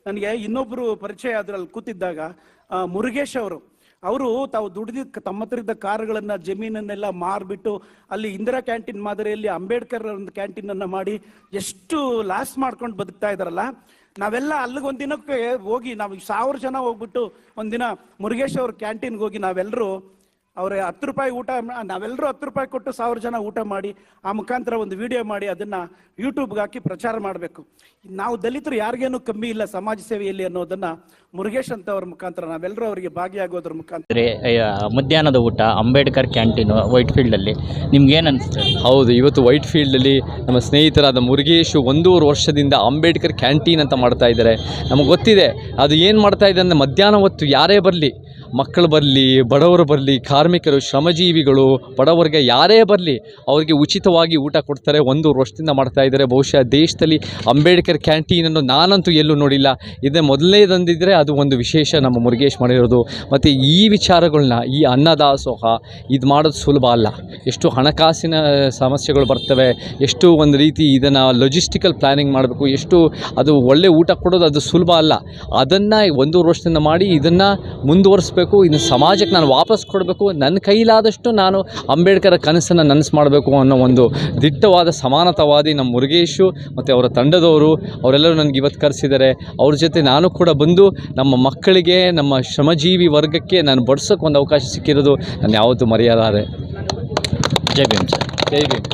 ನನಗೆ ಇನ್ನೊಬ್ಬರು ಪರಿಚಯ ಅದ್ರಲ್ಲಿ ಕೂತಿದ್ದಾಗ ಮುರುಗೇಶ್ ಅವರು ತಾವು ದುಡಿದ ತಮ್ಮ ಹತ್ರ ಇದ್ದ ಕಾರುಗಳನ್ನ ಜಮೀನನ್ನೆಲ್ಲ ಮಾರ್ಬಿಟ್ಟು ಅಲ್ಲಿ ಇಂದಿರಾ ಕ್ಯಾಂಟೀನ್ ಮಾದರಿಯಲ್ಲಿ ಅಂಬೇಡ್ಕರ್ ಒಂದು ಕ್ಯಾಂಟೀನನ್ನು ಮಾಡಿ ಎಷ್ಟು ಲಾಸ್ ಮಾಡ್ಕೊಂಡು ಬದುಕ್ತಾ ಇದಾರಲ್ಲ. ನಾವೆಲ್ಲ ಅಲ್ಲಿಗೆ ಒಂದಿನಕ್ಕೆ ಹೋಗಿ ನಾವು 1000 ಜನ ಹೋಗ್ಬಿಟ್ಟು ಒಂದಿನ ಮುರುಗೇಶ್ ಅವ್ರ ಕ್ಯಾಂಟೀನ್ಗೆ ಹೋಗಿ ನಾವೆಲ್ಲರೂ ಅವ್ರ 10 ರೂಪಾಯಿ ಊಟ, ನಾವೆಲ್ಲರೂ 10 ರೂಪಾಯಿ ಕೊಟ್ಟು 1000 ಜನ ಊಟ ಮಾಡಿ ಆ ಮುಖಾಂತರ ಒಂದು ವಿಡಿಯೋ ಮಾಡಿ ಅದನ್ನ ಯೂಟ್ಯೂಬ್ಗೆ ಹಾಕಿ ಪ್ರಚಾರ ಮಾಡಬೇಕು. ನಾವು ದಲಿತರು ಯಾರಿಗೇನು ಕಮ್ಮಿ ಇಲ್ಲ ಸಮಾಜ ಸೇವೆಯಲ್ಲಿ ಅನ್ನೋದನ್ನ ಮುರುಗೇಶ್ ಅಂತ ಅವ್ರ ಮುಖಾಂತರ ನಾವೆಲ್ಲರೂ ಅವರಿಗೆ ಭಾಗಿಯಾಗೋದ್ರ ಮುಖಾಂತರ. ಮಧ್ಯಾಹ್ನದ ಊಟ ಅಂಬೇಡ್ಕರ್ ಕ್ಯಾಂಟೀನು ವೈಟ್ ಫೀಲ್ಡಲ್ಲಿ ನಿಮ್ಗೆ ಏನು ಅನಿಸ್ತದೆ? ಹೌದು, ಇವತ್ತು ವೈಟ್ ಫೀಲ್ಡಲ್ಲಿ ನಮ್ಮ ಸ್ನೇಹಿತರಾದ ಮುರುಗೇಶ್ 1.5 ವರ್ಷದಿಂದ ಅಂಬೇಡ್ಕರ್ ಕ್ಯಾಂಟೀನ್ ಅಂತ ಮಾಡ್ತಾ ಇದ್ದಾರೆ. ನಮಗೆ ಗೊತ್ತಿದೆ ಅದು ಏನು ಮಾಡ್ತಾ ಇದೆ ಅಂದರೆ ಮಧ್ಯಾಹ್ನ ಹೊತ್ತು ಯಾರೇ ಬರಲಿ, ಮಕ್ಕಳು ಬರಲಿ, ಬಡವರು ಬರಲಿ, ಕಾರ್ಮಿಕರು, ಶ್ರಮಜೀವಿಗಳು, ಬಡವರಿಗೆ ಯಾರೇ ಬರಲಿ ಅವರಿಗೆ ಉಚಿತವಾಗಿ ಊಟ ಕೊಡ್ತಾರೆ. 1.5 ವರ್ಷದಿಂದ ಮಾಡ್ತಾ ಇದ್ದಾರೆ. ಬಹುಶಃ ದೇಶದಲ್ಲಿ ಅಂಬೇಡ್ಕರ್ ಕ್ಯಾಂಟೀನನ್ನು ನಾನಂತೂ ಎಲ್ಲೂ ನೋಡಿಲ್ಲ. ಇದೇ ಮೊದಲನೇದಂದಿದ್ದರೆ ಅದು ಒಂದು ವಿಶೇಷ ನಮ್ಮ ಮುರುಗೇಶ್ ಮಾಡಿರೋದು. ಮತ್ತು ಈ ವಿಚಾರಗಳನ್ನ, ಈ ಅನ್ನದಾಸೋಹ ಇದು ಮಾಡೋದು ಸುಲಭ ಅಲ್ಲ. ಎಷ್ಟು ಹಣಕಾಸಿನ ಸಮಸ್ಯೆಗಳು ಬರ್ತವೆ, ಎಷ್ಟು ಒಂದು ರೀತಿ ಇದನ್ನು ಲಾಜಿಸ್ಟಿಕಲ್ ಪ್ಲ್ಯಾನಿಂಗ್ ಮಾಡಬೇಕು, ಎಷ್ಟು ಅದು ಒಳ್ಳೆ ಊಟ ಕೊಡೋದು ಅದು ಸುಲಭ ಅಲ್ಲ. ಅದನ್ನು 1.5 ವರ್ಷದಿಂದ ಮಾಡಿ ಇದನ್ನು ಮುಂದುವರಿಸ್ಬೇಕು. ಇನ್ನು ಸಮಾಜಕ್ಕೆ ನಾನು ವಾಪಸ್ ಕೊಡಬೇಕು. ನನ್ನ ಕೈಲಾದಷ್ಟು ನಾನು ಅಂಬೇಡ್ಕರ್ ಕನಸನ್ನು ನನಸು ಮಾಡಬೇಕು ಅನ್ನೋ ಒಂದು ದಿಟ್ಟವಾದ ಸಮಾನತಾವಾದಿ ನಮ್ಮ ಮುರುಗೇಶು ಮತ್ತು ಅವರ ತಂಡದವರು ಅವರೆಲ್ಲರೂ ನನಗೆ ಇವತ್ತು ಕರೆಸಿದ್ದಾರೆ. ಅವ್ರ ಜೊತೆ ನಾನು ಕೂಡ ಬಂದು ನಮ್ಮ ಮಕ್ಕಳಿಗೆ, ನಮ್ಮ ಶ್ರಮಜೀವಿ ವರ್ಗಕ್ಕೆ ನಾನು ಬಡಿಸೋಕೆ ಒಂದು ಅವಕಾಶ ಸಿಕ್ಕಿರೋದು ನಾನು ಯಾವತ್ತೂ ಮರೆಯಲಾರೆ. ಜೈ ಭೀಮ್ ಸರ್. ಜೈ ಭೀಮ್.